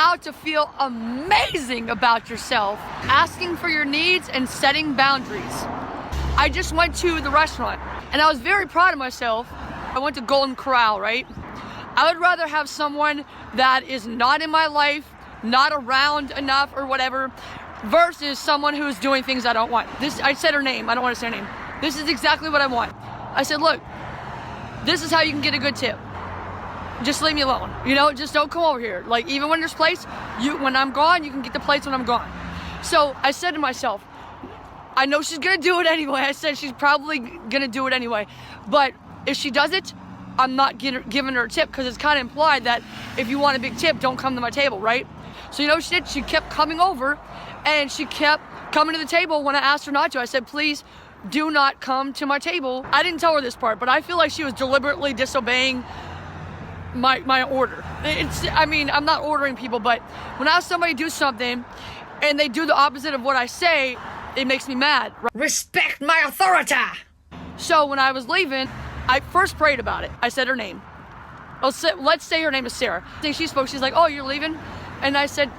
how to feel amazing about yourself, asking for your needs and setting boundaries. I just went to the restaurant and I was very proud of myself. I went to Golden Corral, right? I would rather have someone that is not in my life, not around enough or whatever, versus someone who's doing things I don't want. I said her name, I don't want to say her name. This is exactly what I want. I said, look, this is how you can get a good tip. Just leave me alone, just don't come over here. Like, even when there's plates, when I'm gone, you can get the plates when I'm gone. So I said to myself, I know she's gonna do it anyway. I said she's probably gonna do it anyway. But if she does it, I'm not giving her a tip, because it's kind of implied that if you want a big tip, don't come to my table, right? So what she did? She kept coming over and she kept coming to the table when I asked her not to. I said, please do not come to my table. I didn't tell her this part, but I feel like she was deliberately disobeying my order. I'm not ordering people, but when I ask somebody to do something and they do the opposite of what I say, it makes me mad. Respect my authority. So when I was leaving, I first prayed about it. I said her name. Let's say her name is Sarah. She spoke, she's like, oh, you're leaving? And I said,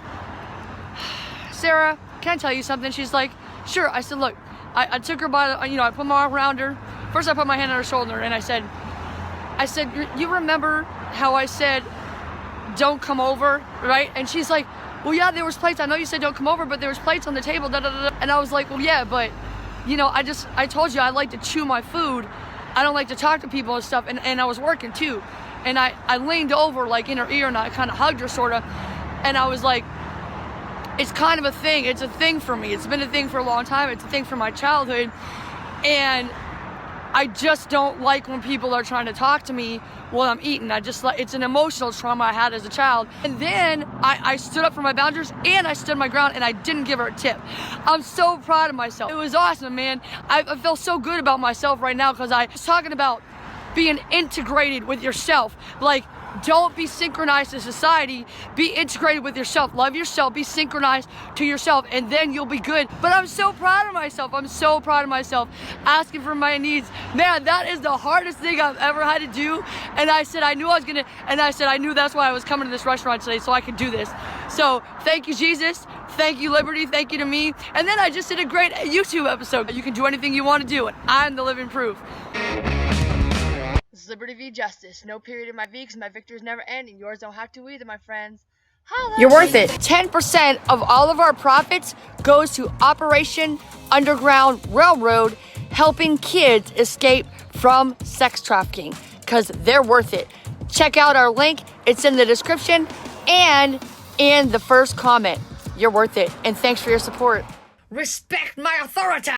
Sarah, can I tell you something? She's like, sure. I said, look, I took her by, I put my arm around her. First I put my hand on her shoulder and I said, you remember how I said, don't come over, right? And she's like, well, yeah, there was plates. I know you said don't come over, but there was plates on the table, da, da, da, da. And I was like, well, yeah, but, I told you I like to chew my food. I don't like to talk to people and stuff. And I was working too. And I leaned over like in her ear and I kind of hugged her sort of. And I was like, it's kind of a thing. It's a thing for me. It's been a thing for a long time. It's a thing from my childhood. And I just don't like when people are trying to talk to me while I'm eating. It's an emotional trauma I had as a child. And then I stood up for my boundaries and I stood my ground and I didn't give her a tip. I'm so proud of myself. It was awesome, man. I feel so good about myself right now, because I was talking about being integrated with yourself. Like, don't be synchronized to society, be integrated with yourself. Love yourself, be synchronized to yourself, and then you'll be good. But I'm so proud of myself. I'm so proud of myself, asking for my needs. Man, that is the hardest thing I've ever had to do. And I said I knew that's why I was coming to this restaurant today, so I could do this. So thank you, Jesus. Thank you, Liberty. Thank you to me. And then I just did a great YouTube episode. You can do anything you want to do, and I'm the living proof. Liberty v. Justice. No period in my V, because my victories never end, and yours don't have to either, my friends. Holla. You're worth it. 10% of all of our profits goes to Operation Underground Railroad, helping kids escape from sex trafficking, because they're worth it. Check out our link. It's in the description and in the first comment. You're worth it, and thanks for your support. Respect my authority.